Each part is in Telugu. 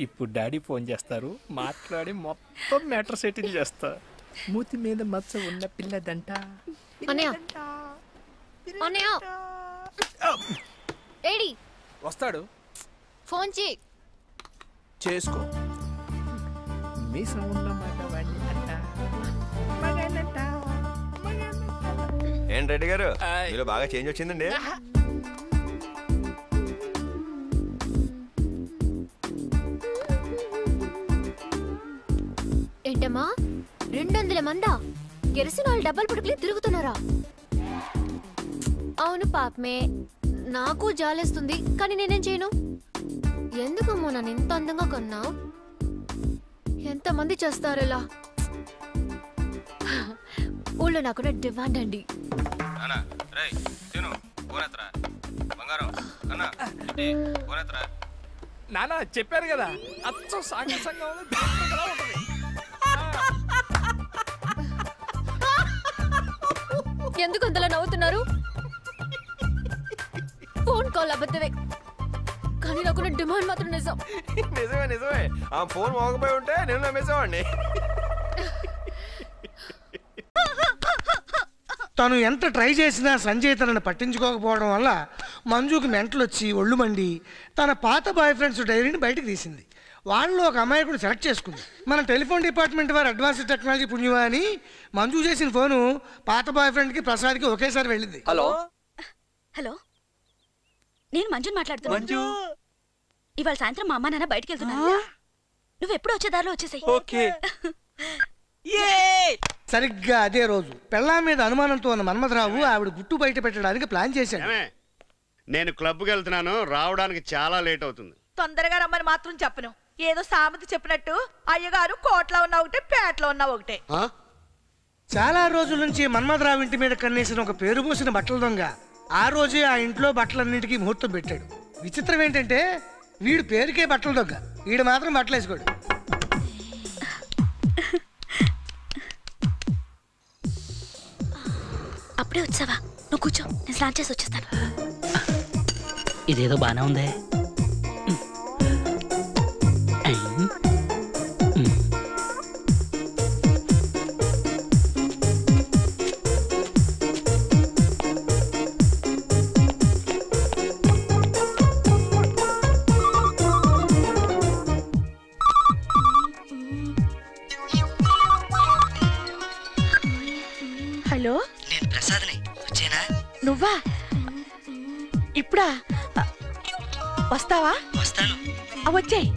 ఇప్పుడు డాడీ ఫోన్ చేస్తారు, మాట్లాడి మొత్తం మ్యాటర్ సెటిల్ చేస్తా. మూతి మీద మచ్చ ఉన్న పిల్లదంట. ఏడి వస్తాడు, ఫోన్ చేసుకో. మీసం ఉన్న మగవాణ్ణి అంట. ఏంటి రెడ్డి గారు, మీలో బాగా చేంజ్ వచ్చిందండి. ఏంటమ్మా 200 మందా? Kerosene oil డబ్బలు పుడుకులి తిరుగుతున్నారా? అవును పాపమే, నాకు జాలేస్తుంది, కానీ నేనేం చేయను. ఎందుకమ్మా నన్ను ఇంత అందంగా కన్నా? ఎంతమంది చేస్తారు ఇలా? ఊళ్ళో నాకున్న డిమాండ్ అండి. నానా చెప్పారు కదా, అచ్చం సాంగసంగా ఉంటుంది. ఎందుకు అంతలా నవ్వుతున్నారు? ఫోన్ కాల్ అబద్ధమే, కానీ నాకున్న డిమాండ్ మాత్రం నిజం. నిజమే నిజమే, ఆ ఫోన్ మోగపోయి ఉంటే నేను నమ్మేసేవాడిని. తను ఎంత ట్రై చేసినా సంజయ్ తనని పట్టించుకోకపోవడం వల్ల మంజుకి మెంటలు వచ్చి ఒళ్ళు మండి తన పాత బాయ్ ఫ్రెండ్స్ డైరీని బయటకు తీసింది. వాళ్ళలో ఒక అమ్మాయి కూడా సెలెక్ట్ చేసుకుంది. మన టెలిఫోన్ డిపార్ట్మెంట్ వారు అడ్వాన్స్డ్ టెక్నాలజీ పుణ్యమా అని మంజు చేసిన ఫోను పాత బాయ్ ఫ్రెండ్కి ప్రసాద్కి ఒకేసారి వెళ్ళింది. హలో హలో, నేను మంజుని మాట్లాడుతున్నా. ఇవాళ సాయంత్రం మా అమ్మ నాన్న బయటికి వెళ్తున్నారు. నువ్వు ఎప్పుడు వచ్చే దారిలో వచ్చేసాయి. సరిగ్గా అదే రోజు పెళ్ళాం మీద అనుమానంతో ఉన్న మన్మథరావు ఆవిడ గుట్టు బయట పెట్టడానికి ప్లాన్ చేశాడు. నేను క్లబ్కి వెళ్తున్నాను, రావడానికి చాలా లేట్ అవుతుంది. తొందరగా రమ్మని మాత్రం చెప్పను. ఏదో సామెత చెప్పినట్టు అయ్యగారు కోట్లో ఉన్న ఒకటే, పేటలో ఉన్న ఒకటే. చాలా రోజుల నుంచి మన్మథరావు ఇంటి మీద కన్నేసిన ఒక పేరు పోసిన బట్టల దొంగ ఆ రోజే ఆ ఇంట్లో బట్టలన్నింటికి ముహూర్తం పెట్టాడు. విచిత్రం ఏంటంటే వీడు పేరుకే బట్టల దొంగ, వీడు మాత్రం బట్టలు వేసుకోడు. అప్పుడే వచ్చావా? నువ్వు కూర్చో, నేను స్నానం చేసి వచ్చేస్తాను. ఇదేదో బానే ఉందే. హలో, నేను ప్రసాద్ని. వచ్చేనా? నువ్వా? ఇప్పుడా వస్తావా? వస్తాను. వచ్చేయ్.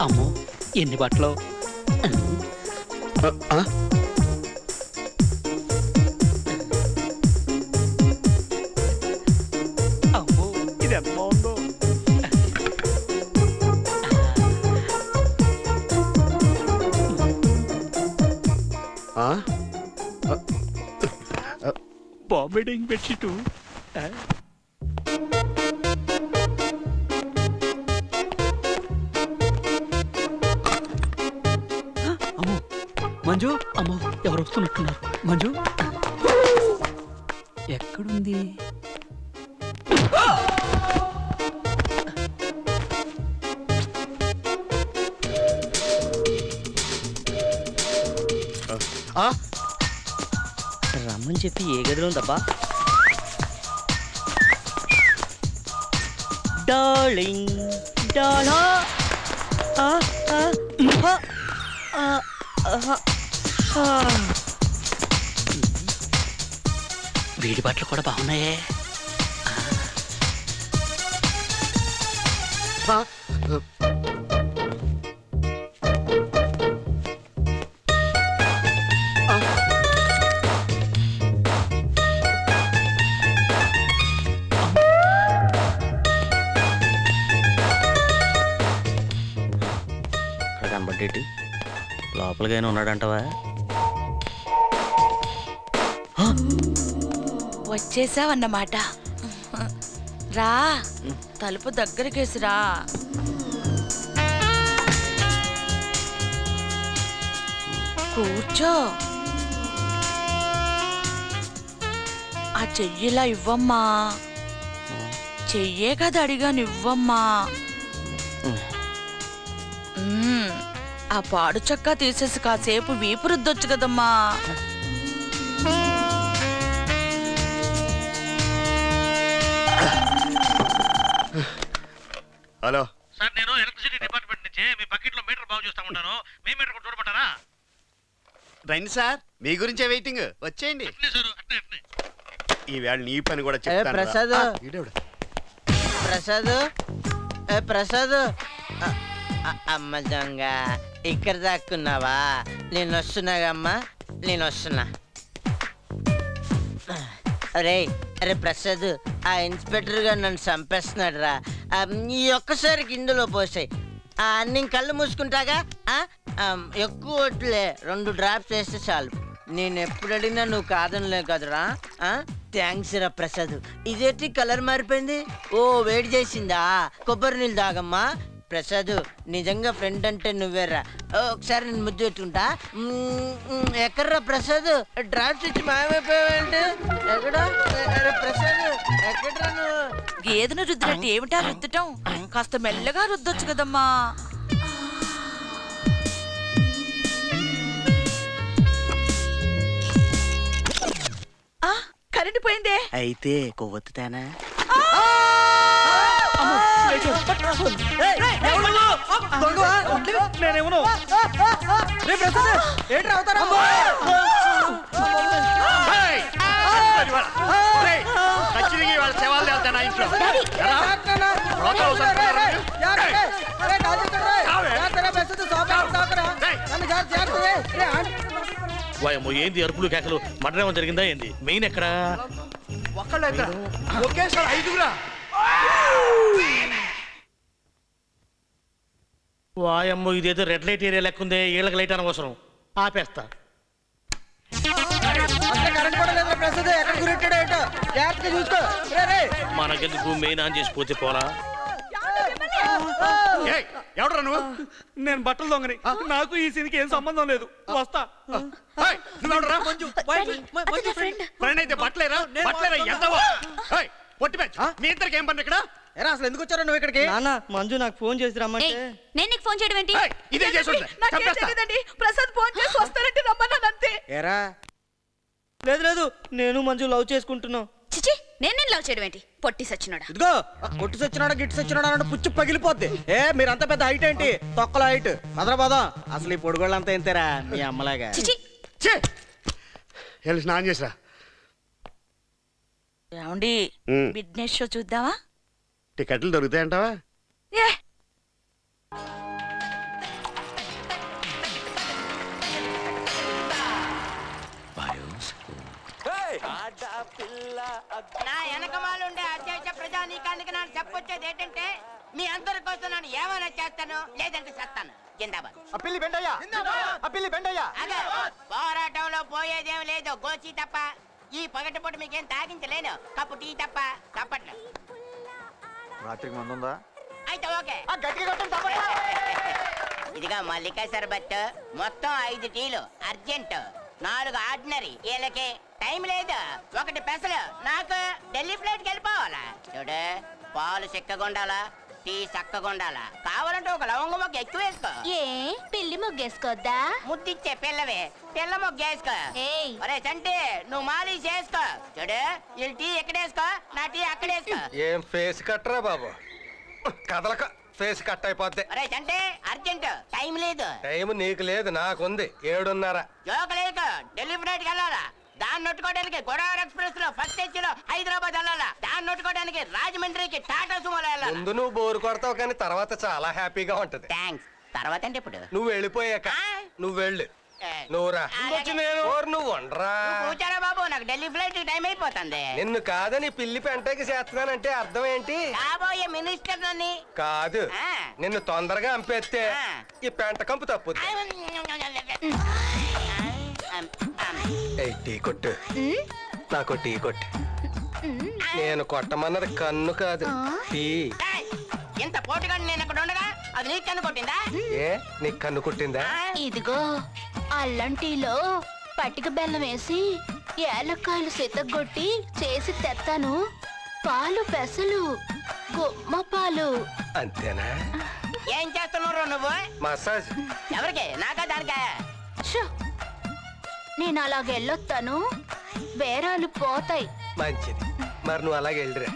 అమ్మో ఎన్ని బట్టలు! అమ్మో ఇది ఎంత బాగుందో. బాంబేడింగ్ బెడ్షీట్. అమ్మో మంజు, అమ్మో ఎవరు వస్తున్నట్టున్నారు. మంజు ఎక్కడుంది? రమ్మని చెప్పి ఏ గదిలో ఉందబ్బా? డార్లింగ్ డాలా వీడి బట్టలు కూడా బాగున్నాయే. కనబడ్డేటి లోపలికైనా ఉన్నాడంటవా? వచ్చేసావన్నమాట. రా, తలుపు దగ్గరకేసిరా. కూర్చో. ఆ చెయ్యిలా ఇవ్వమ్మా. చెయ్యే కదా అడిగాను, ఇవ్వమ్మా. ఆ పాడు చక్క తీసేసి కాసేపు వీపు రుద్దొచ్చు కదమ్మా. హలో సార్, నేను ఎలక్ట్రిసిటీ డిపార్ట్మెంట్ నుంచి మీ బకెట్ లో మీటర్ బాగు చేస్తా ఉంటాను. మీ మీటర్ కూడా చూడమంటారా? రండి సార్, మీ గురించే వెయిటింగ్. వచ్చేయండి. ఈవేళ నీ పని కూడా చెప్తాను. ప్రసాద్ ప్రసాద్ ప్రసాద్, అమ్మ దొంగ ఇక్కడ దాక్కున్నావా? నేను వస్తున్నాగమ్మా, నేను వస్తున్నా. అరే ప్రసాద్, ఆ ఇన్స్పెక్టర్ గారు నన్ను చంపేస్తున్నాడు రా. ఈ ఒక్కసారికి ఇందులో పోసాయి. నేను కళ్ళు మూసుకుంటాగా. ఎక్కువ వట్లే, 2 డ్రాప్స్ వేస్తే చాలు. నేను ఎప్పుడు అడిగినా నువ్వు కాదనిలే కదరా. థ్యాంక్స్ రా ప్రసాద్. ఇదేంటి కలర్ మారిపోయింది? ఓ వేడి చేసిందా? కొబ్బరి నీళ్ళు తాగమ్మా. ప్రసాద్, నిజంగా ఫ్రెండ్ అంటే నువ్వేరా. ఒకసారి నేను ముద్దు పెట్టుకుంటా. ఎక్కడ్రా ప్రసాద్? డ్రాప్స్ ఇచ్చి మాయమైపోయావంటే ఎక్కడా? ప్రసాద్ ఎక్కడ్రా నువ్వు? గేదెను రుద్దినట్టు ఏమిటా రుద్దటం? కాస్త మెల్లగా రుద్దొచ్చు కదమ్మా. కరెంట్ పోయిందే. అయితే కొవ్వొత్తుతానా? నేనేమను ఏంటి అవుతారా? వాయమ్మో, ఏంది అరుపులు కేకలు? మర్డర్ ఏమో జరిగిందా ఏంది? మెయిన్ ఎక్కడా? ఒకేసారి 5గురా. వాయమ్మో, ఇదేదో రెడ్ లైట్ ఏరియా లెక్కుందే. ఏళ్ళకి లైట్ అనవసరం, ఆపేస్తా. మనకెందుకు, మెయిన్ ఆన్ చేసిపోతే పోరా. ఎవడరా నువ్వు? నేను బట్టలు దొంగని. నాకు ఈ సీన్కి ఏం సంబంధం లేదు. వస్తా. నువ్వెవడరా? ఫ్రెండ్ అయితే బట్టలేరా? బట్టలేరా? ఎంతవా? పొట్టి బ్యాచ్, మీ ఇద్దరికి ఏం పని ఇక్కడ? ఎరా, అసలు ఎందుకు వచ్చారా నువ్వు ఇక్కడికి? నాన్న, మంజు నాకు ఫోన్ చేసి రమ్మంటే. నేను నీకు ఫోన్ చేయడం ఏంటి? ఇదే చేసి ప్రసాద్ ఫోన్ చేసి వస్తానంటే రమ్మన్నానంతే. ఎరా, లేదు నేను మంజు లవ్ చేసుకుంటున్నాం. చిచి, నేను లవ్ చేయడం ఏంటి? పొట్టి సచ్చినోడా. ఇదిగో, పొట్టి సచ్చినాడా గిట్టి సచ్చినాడా అంటే పుచ్చి పగిలిపోద్ది. మీరంతా పెద్ద హైట్ ఏంటి? తొక్కల హైట్. భద్రపదం. అసలు ఈ పొడుగోళ్ళంతా ఎంతేరా మీ అమ్మలాగా. వెళ్ళి స్నానం చేసిరా. ఏమండి, బిజినెస్ షో చూద్దామా? టికెట్లు దొరుకుతాయంటావా? నా వెనకమాలుండే అధ్యక్ష ప్రజానీకానికి నాకు చెప్పొచ్చేది ఏంటంటే, మీ అందరి కోసం నేను ఏమైనా చేస్తాను, లేదంటే చేస్తాను. జిందాబాద్. పోరాటంలో పోయేదేం లేదు, గోచి తప్ప. ఈ పగటిపూట మీకేం తాగించలేను. కప్పు టీ తప్ప. తప్పట్లు రాత్రికి మందుందా? అయితే ఓకే. ఇదిగా మల్లికా సర్బత్ మొత్తం 5 టీలు అర్జెంట్, 4 ఆర్డినరీ. వీళ్ళకి టైం లేదు. 1 పెసలు. నాకు ఢిల్లీ ఫ్లైట్ కి వెళ్ళిపోవాలా. చూడు, పాలు చిక్కగుండాలా, టీ చక్కగుండాలా. కావాలంటే ఒక లవంగ మొగ్గ ఎక్కువ వేసుకో. ఏ పిల్లి మొగ్గేసుకోద్దా? ముద్దిచ్చే పిల్లవే, పిల్ల మొగ్గ వేసుకో. ఒరే చంటి, నువ్వు మాలిష్ చేసుకో. చూడు, వీళ్ళు టీ ఎక్కడేసుకో, నా టీ అక్కడేసుకో. ఏం ఫేస్ కట్టరా బాబు? కదలక ఫేస్ కట్ అయిపోద్ది. ఒరే చంటి, అర్జెంట్, టైం లేదు. టైం నీకు లేదు, నాకుంది. 7:30. జోక లేదు, ఢిల్లీ ఫ్లైట్ కి వెళ్ళాలా. దాన్ని నొట్టుకోవడానికి గోదావరి ఎక్స్ప్రెస్ లో ఫస్ట్ ఏసీలో హైదరాబాద్ వెళ్ళాలా. దాన్ని నొట్టుకోవడానికి రాజమండ్రికి టాటా సుమోలో వెళ్ళాలి. ముందు నువ్వు బోరు కొడతావు, కానీ తర్వాత చాలా హ్యాపీగా ఉంటది. థ్యాంక్స్. తర్వాత అంటే ఇప్పుడు నువ్వు వెళ్ళిపోయాక. నువ్వు వెళ్ళు. నువ్వురా. నువ్వు ఉండరా. కూర్చోరా బాబు, నాకు ఢిల్లీ ఫ్లైట్ టైం అయిపోతుంది. నిన్ను కాదని పిల్లి పెంటకి చేస్తున్నానంటే అర్థం ఏంటి? కాబోయే మినిస్టర్ నన్ను కాదు, నిన్ను తొందరగా అంపేస్తే ఈ పెంట కంపు తప్పుద్ది. టీ కొట్టు, నాకు టీ కొట్టు. నేను కొట్టమన్నది కన్ను కాదు, టీ. ఇంత పోటుగా నేను అక్కడ ఉండగా అది నీకు కన్ను కొట్టిందా? ఏ, నీకు కన్ను కొట్టిందా? ఇదిగో, అల్లం టీలో పట్టిక బెల్లం వేసి ఏలక్కాయలు సితగొట్టి చేసి తెత్తాను. పాలు పెసలు గుమ్మ పాలు. అంతేనా? ఏం చేస్తున్నావు నువ్వు? మసాజ్. ఎవరికి? నాకా దానికా? నేను అలాగెళ్ళొస్తాను, బేరాలు పోతాయి. మంచిది, మరి నువ్వు అలాగే వెళ్ళిరా.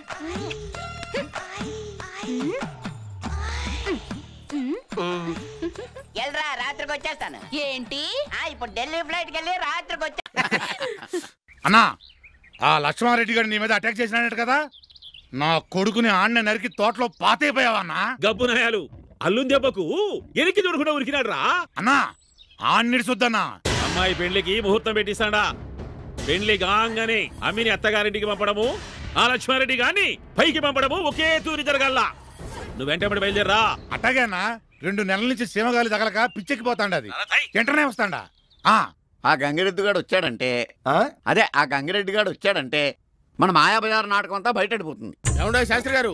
వెళ్ళరా, రాత్రికి వచ్చేస్తాను. ఏంటి? ఇప్పుడు ఢిల్లీ ఫ్లైట్కి వెళ్ళి రాత్రికి వచ్చా. అన్నా, ఆ లక్ష్మారెడ్డి గారు నీ మీద అటాక్ చేసినాడు కదా, నా కొడుకుని ఆన్న నరికి తోటలో పాతైపోయావన్నా. గబ్బునాయాలు అల్లుం దెబ్బకు ఎనికి దొరుకునే ఉరికినాడు రా అన్నా. ఆన్నిడి సుద్దన్నా. అమ్మాయి పెళ్లికి ముహూర్తం పెట్టిస్తాడా? పెళ్లి గాంగానే అమ్మిని అత్తగారింటికి పంపడము, ఆ లక్ష్మారెడ్డి గాని పైకి పంపడము ఒకే తూరి జరగల్లా. నువ్వు వెంటబడి బయలుదేరా. అట్టగేనా? 2 నెలల నుంచి సీమగాలి తగలక పిచ్చెక్కిపోతాండ. అది వెంటనే వస్తాడా? ఆ గంగిరెడ్డి గారు వచ్చాడంటే, అదే ఆ గంగిరెడ్డి గారు వచ్చాడంటే మన మాయాబజార్ నాటకం అంతా బయటడిపోతుంది. ఏమండో శాస్త్రి గారు,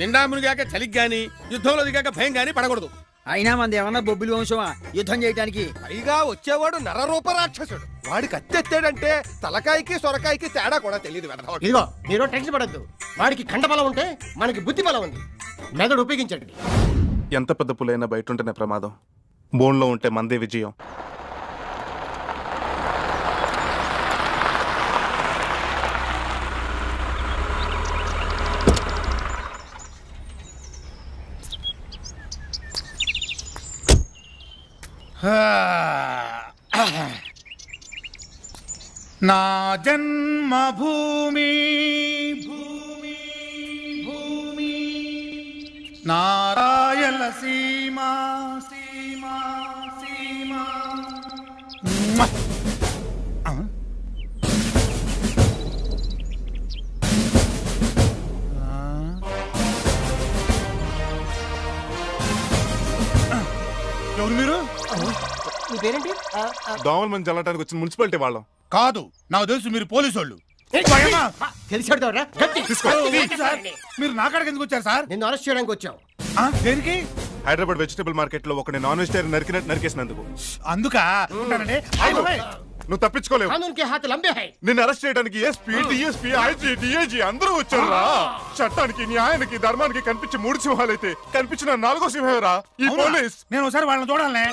నిండా మునిగాక చలికి గాని యుద్ధంలో దిగాక భయం గాని పడకూడదు. అయినా మంది ఏమన్నా బొబ్బిలి వంశమా యుద్ధం చేయడానికి? పైగా వచ్చేవాడు నరరూప రాక్షసుడు. వాడి కత్తెత్తాడంటే తలకాయకి సొరకాయకి తేడా కూడా తెలియదు. ఇదిగో మీరు టెన్షన్ పడద్దు. వాడికి కండ బలం ఉంటే మనకి బుద్ధి బలం ఉంది. మెదడు ఉపయోగించండి. ఎంత పెద్ద పులైనా బయట ఉంటేనే ప్రమాదం, బోన్లో ఉంటే మందే విజయం. నా జన్మభూమి భూమి భూమి నారాయణ సీమా సీమా సీమా. ఎవరు మీరు? మీ పేరేంటి? దోమల మంది చల్లటానికి వచ్చిన మున్సిపాలిటీ వాళ్ళం కాదు, నాకు తెలుసు మీరు పోలీసు వాళ్ళు. మీరు నా కాడికి ఎందుకు వచ్చారు సార్? నిన్ను అరెస్ట్ చేయడానికి వచ్చావు. దేనికి? హైదరాబాద్ వెజిటబుల్ మార్కెట్ లో ఒకటి నాన్ వెజిటేరియన్ నరికేసినందుకు. అందుక నువ్వు తప్పించుకోలేవు. నిన్ను అరెస్ట్ చేయడానికి ఎస్పీ, డిఎస్పీ, ఐజీ, డిఐజీ అందరూ వచ్చారు. చట్టానికి, న్యాయానికి, ధర్మానికి కనిపించే 3 సింహాలైతే కనిపించిన 4వ సింహేరా ఈ పోలీస్. నేను ఒకసారి వాళ్ళని చూడాలనే.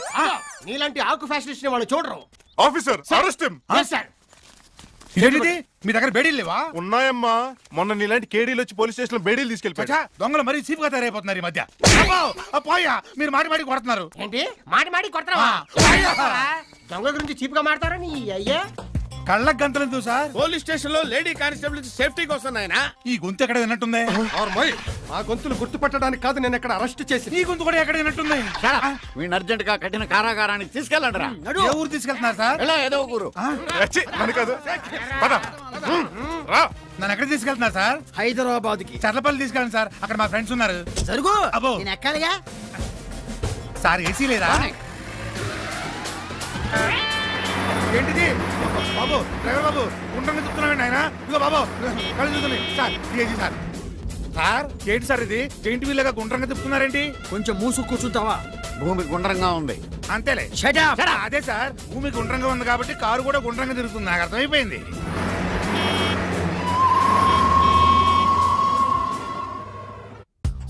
నీలాంటి ఆకు ఫ్యాషనిస్ట్ వాళ్ళు చూడరు. Officer, arrest him. ఇదేంటిది? మీ దగ్గర బేడీలు లేవా? ఉన్నాయమ్మా. మొన్న నీలాంటి కేడీలు వచ్చి పోలీస్ స్టేషన్ లో బేడీలు తీసుకెళ్ళిపోయా. దొంగలు మరీ చీప్ గా తయారైపోతున్నారు ఈ మధ్య. పోయా, మీరు మాటి మాటి కొడుతున్నారు. ఏంటి మాటి కొడతావా? దొంగల గురించి చీప్ గా మాడతారా నీ అయ్యా? కళ్ళకు గంతలేదు సార్. పోలీస్ స్టేషన్ లో లేడీ కానిస్టేబుల్ సేఫ్టీ కోసం ఆయన. ఈ గొంతు ఎక్కడ విన్నట్టుంది? ఆ గొంతులు గుర్తుపట్టడానికి కాదు నేను ఎక్కడ అరెస్ట్ చేసి. ఈ గొంతు కూడా ఎక్కడ విన్నట్టుంది? వీడిని అర్జెంట్ గా కఠిన కారాగారానికి తీసుకెళ్ళండి రా. ఏ ఊరు తీసుకెళ్తున్నారు సార్? ఏదో ఊరు. నన్ను ఎక్కడ తీసుకెళ్తున్నారు సార్? హైదరాబాద్ కి. చర్లపల్లి తీసుకెళ్ళండి సార్, అక్కడ మా ఫ్రెండ్స్ ఉన్నారు. జరుగు. అబ్బో నేను ఎక్కాలిగా సార్. ఏసీ లేదా? ఏంటిది బాబు? డ్రైవర్ బాబు గుండ్రంగా చెప్తున్నామండి ఆయన. ఇదిగో బాబు కళ్ళు చూస్తున్నాయి సార్. ఏజీ సార్. సార్ ఏంటి సార్ ఇది? జైంట్ వీల్గా గుండ్రంగా తిప్పుతున్నారేంటి? కొంచెం మూసు కూర్చుంటావా? భూమి గుండ్రంగా ఉంది. అంతేలే. అదే సార్, భూమి గుండ్రంగా ఉంది కాబట్టి కారు కూడా గుండ్రంగా తిరుగుతుంది. నాకు అర్థమైపోయింది.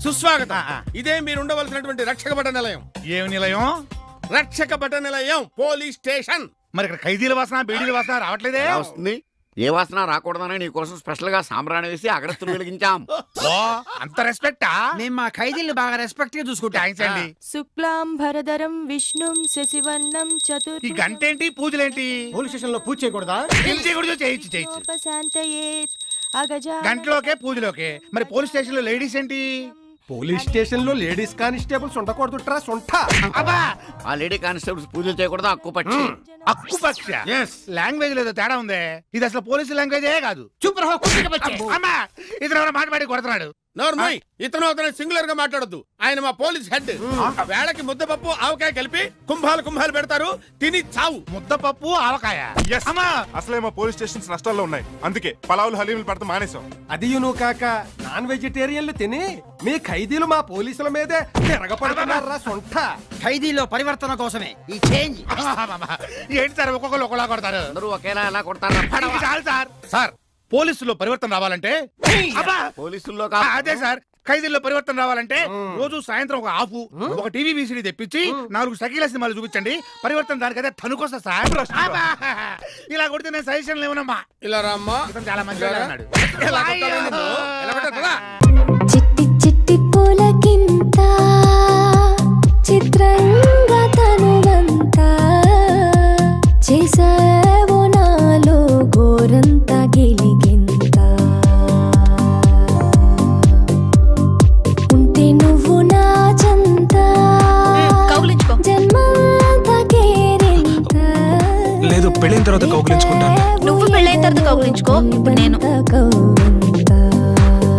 సుస్వాగతం. ఇదే మీరు ఉండవలసినటువంటి రక్షక భట నిలయం. ఏమి నిలయం? రక్షక భట నిలయం, పోలీస్ స్టేషన్. మరి ఇక్కడ ఖైదీల వాసన, బేడీల వాసన రావట్లేదే? వస్తుంది. ఏ వాసన రాకూడదని నీకోసం స్పెషల్ గా సాంబ్రాణి వేసి అగరత్తులు వెలిగించాం. అంత రెస్పెక్టా? మేము మా ఖైదీల్ని బాగా రెస్పెక్ట్ గా చూసుకుంటాం. శుక్లాంబరధరం విష్ణుం శశివర్ణం చతుర్. ఈ గంటేంటి, పూజలేంటి? పోలీస్ స్టేషన్ లో పూజ చేయకూడదా? చేయొచ్చు. గంటలోకే పూజలోకే. మరి పోలీస్ స్టేషన్ లో లేడీస్ ఏంటి? పోలీస్ స్టేషన్ లో లేడీస్ కానిస్టేబుల్స్ ఉండకూడదు. ఆ లేడీ కానిస్టేబుల్స్ పూజలు చేయకూడదు. అక్కుపక్షి. అక్కుపక్ష లాంగ్వేజ్ లేదో తేడా ఉంది. ఇది అసలు పోలీసు లాంగ్వేజే కాదు. చూపు. అమ్మా, ఇతను ఎవరో మాట్లాడి కొడుతున్నాడు. నోర్మోయ్ ఇతను అతను సింగులర్ గా మాట్లాడొద్దు. ఆయన మా పోలీస్ హెడ్. వేళకి ముద్దపప్పు ఆవకాయ కలిపి కుంభాలు పెడతారు, తిని చావు. ముద్దపప్పు ఆవకాయ అసలే మా పోలీస్ స్టేషన్స్ నష్టాల్లో ఉన్నాయి, అందుకే పలావులు హలీములు పెడతా మానేసాం. అది నువ్వు కాక నాన్ వెజిటేరియన్లు తిని మీ ఖైదీలు మా పోలీసుల మీదే తిరగపడుతున్నారా సొంట. ఖైదీలో పరివర్తన కోసమే ఈ చేంజ్. ఏంటి సార్ ఒక్కొక్కరు ఒకలా కొడతారు? అందరూ ఒకేలా ఎలా కొడతారు? చాలు సార్. సార్ పోలీసుల్లో పరివర్తన రావాలంటే పోలీసుల్లో అదే సార్ ఖైదీల్లో పరివర్తన రావాలంటే రోజు సాయంత్రం ఒక ఆపు ఒక టీవీ వీసీడీ తెప్పించి 4 సకీల సినిమాలు చూపించండి. పరివర్తన దానికైతే తనుకొస్తా సార్. ఇలా కొడితే నేను సజెషన్ లేవునమ్మా. ఇలా రామ్మా, చాలా మంచిగా అన్నాడు. చిట్టి చిట్టి పూలకింత చిత్రంగా తనువంతా చేసావో నాలో గోరంతా గిలిగింత ఉంటే నువ్వు నా చెంత జన్మంతా కేరింత. లేదు పెళ్ళైన తర్వాత కౌగిలించుకుంటాను. నువ్వు పెళ్ళైన తర్వాత కౌగిలించుకో. ఇప్పుడు నేను